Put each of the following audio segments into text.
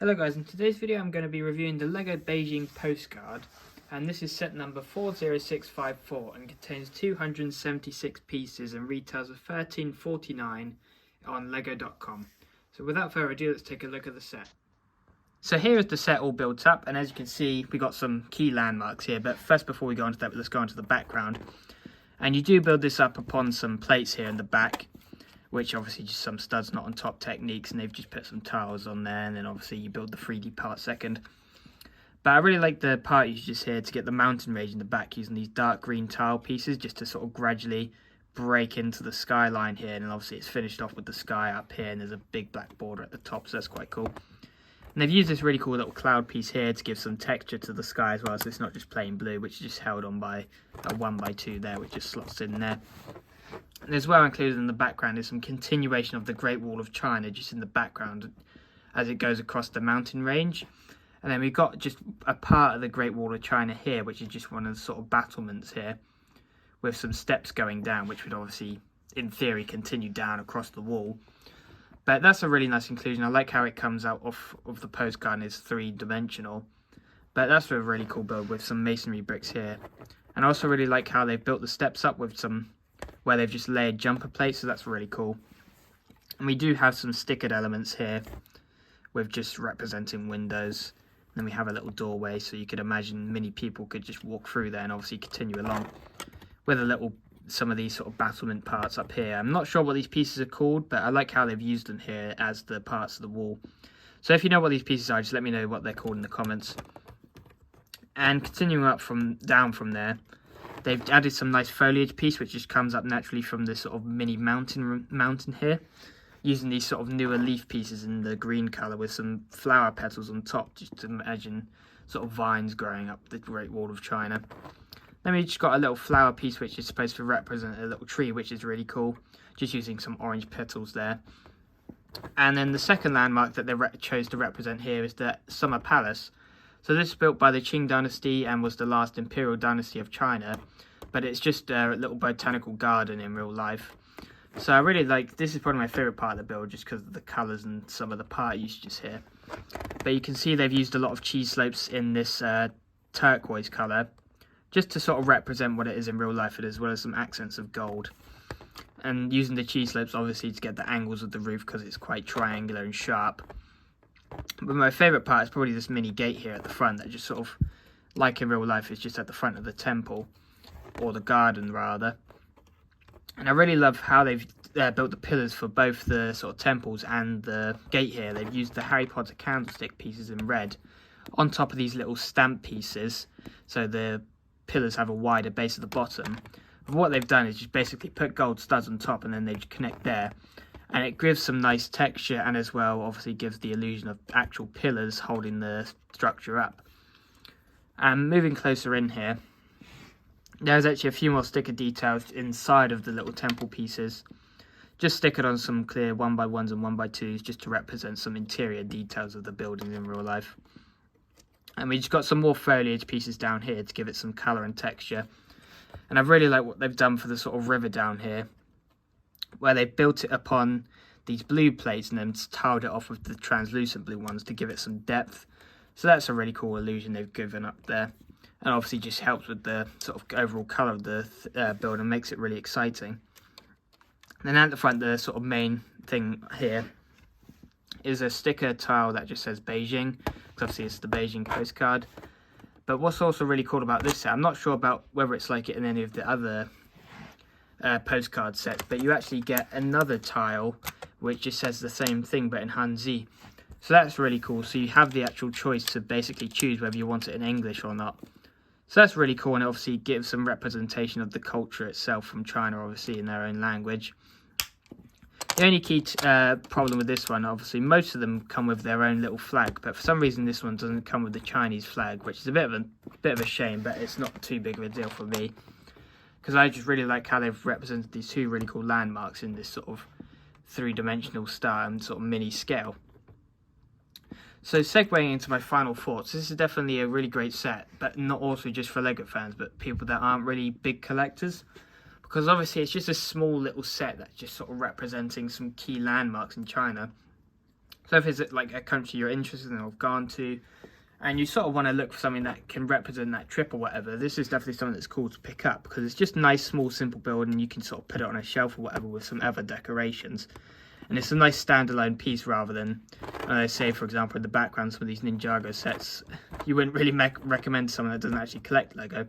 Hello guys, in today's video I'm going to be reviewing the LEGO Beijing Postcard, and this is set number 40654 and contains 276 pieces and retails at $13.49 on lego.com. So without further ado, let's take a look at the set. So here is the set all built up, and as you can see we got some key landmarks here, but first before we go into that, let's go into the background. And you do build this up upon some plates here in the back, which obviously just some studs not on top techniques, and they've just put some tiles on there, and then obviously you build the 3D part second. But I really like the part you just here to get the mountain range in the back using these dark green tile pieces just to sort of gradually break into the skyline here, and obviously it's finished off with the sky up here, and there's a big black border at the top, so that's quite cool. And they've used this really cool little cloud piece here to give some texture to the sky as well, so it's not just plain blue, which is just held on by a 1x2 there, which just slots in there. And as well included in the background is some continuation of the Great Wall of China just in the background as it goes across the mountain range. And then we've got just a part of the Great Wall of China here, which is just one of the sort of battlements here with some steps going down, which would obviously in theory continue down across the wall. But that's a really nice inclusion. I like how it comes out of the postcard and is three-dimensional. But that's a really cool build with some masonry bricks here. And I also really like how they've built the steps up with some where they've just layered jumper plates, so that's really cool. And we do have some stickered elements here with just representing windows. And then we have a little doorway, so you could imagine many people could just walk through there and obviously continue along with some of these sort of battlement parts up here. I'm not sure what these pieces are called, but I like how they've used them here as the parts of the wall. So if you know what these pieces are, just let me know what they're called in the comments. And continuing up down from there, they've added some nice foliage piece which just comes up naturally from this sort of mini mountain here, using these sort of newer leaf pieces in the green colour with some flower petals on top, just to imagine sort of vines growing up the Great Wall of China. Then we just got a little flower piece which is supposed to represent a little tree, which is really cool, just using some orange petals there. And then the second landmark that they chose to represent here is the Summer Palace. So this was built by the Qing dynasty and was the last imperial dynasty of China, but it's just a little botanical garden in real life. So I really like, this is probably my favourite part of the build just because of the colours and some of the part usages here. But you can see they've used a lot of cheese slopes in this turquoise colour, just to sort of represent what it is in real life, as well as some accents of gold. And using the cheese slopes obviously to get the angles of the roof because it's quite triangular and sharp. But my favourite part is probably this mini gate here at the front that just sort of, like in real life, is just at the front of the temple, or the garden rather. And I really love how they've built the pillars for both the sort of temples and the gate here. They've used the Harry Potter candlestick pieces in red on top of these little stamp pieces, so the pillars have a wider base at the bottom. And what they've done is just basically put gold studs on top and then they connect there. And it gives some nice texture, and as well obviously gives the illusion of actual pillars holding the structure up. And moving closer in here, there's actually a few more sticker details inside of the little temple pieces, just stickered on some clear 1x1s and 1x2s just to represent some interior details of the buildings in real life. And we just got some more foliage pieces down here to give it some colour and texture. And I really like what they've done for the sort of river down here, where they built it upon these blue plates and then tiled it off with the translucent blue ones to give it some depth. So that's a really cool illusion they've given up there, and obviously just helps with the sort of overall colour of the build and makes it really exciting. And then at the front, the sort of main thing here is a sticker tile that just says Beijing, because obviously it's the Beijing Postcard. But what's also really cool about this set, I'm not sure about whether it's like it in any of the other postcard sets, but you actually get another tile which just says the same thing but in Hanzi. So that's really cool. So you have the actual choice to basically choose whether you want it in English or not. So that's really cool, and it obviously gives some representation of the culture itself from China, obviously in their own language. The only key problem with this one, obviously most of them come with their own little flag, but for some reason this one doesn't come with the Chinese flag, which is a bit of a shame, but it's not too big of a deal for me, because I just really like how they've represented these two really cool landmarks in this sort of three-dimensional style and sort of mini scale. So segueing into my final thoughts, this is definitely a really great set, but not also just for LEGO fans, but people that aren't really big collectors. Because obviously it's just a small little set that's just sort of representing some key landmarks in China. So if it's like a country you're interested in or have gone to, and you sort of want to look for something that can represent that trip or whatever, this is definitely something that's cool to pick up, because it's just a nice, small, simple build, and you can sort of put it on a shelf or whatever with some other decorations. And it's a nice standalone piece rather than, say, for example, in the background, some of these Ninjago sets, you wouldn't really recommend someone that doesn't actually collect Lego.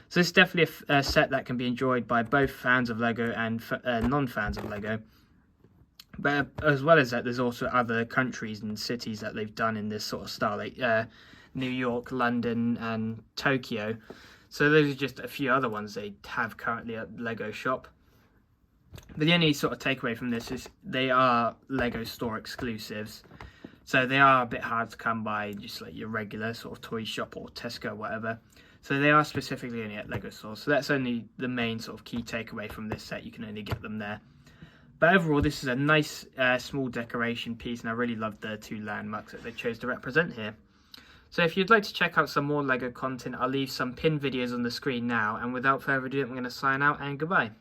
So it's definitely a set that can be enjoyed by both fans of Lego and non-fans of Lego. But as well as that, there's also other countries and cities that they've done in this sort of style, like New York, London, and Tokyo. So those are just a few other ones they have currently at the Lego shop. But the only sort of takeaway from this is they are Lego store exclusives. So they are a bit hard to come by, just like your regular sort of toy shop or Tesco or whatever. So they are specifically only at Lego stores. So that's only the main sort of key takeaway from this set. You can only get them there. But overall, this is a nice small decoration piece, and I really love the two landmarks that they chose to represent here. So if you'd like to check out some more Lego content, I'll leave some pinned videos on the screen now. And without further ado, I'm going to sign out, and goodbye.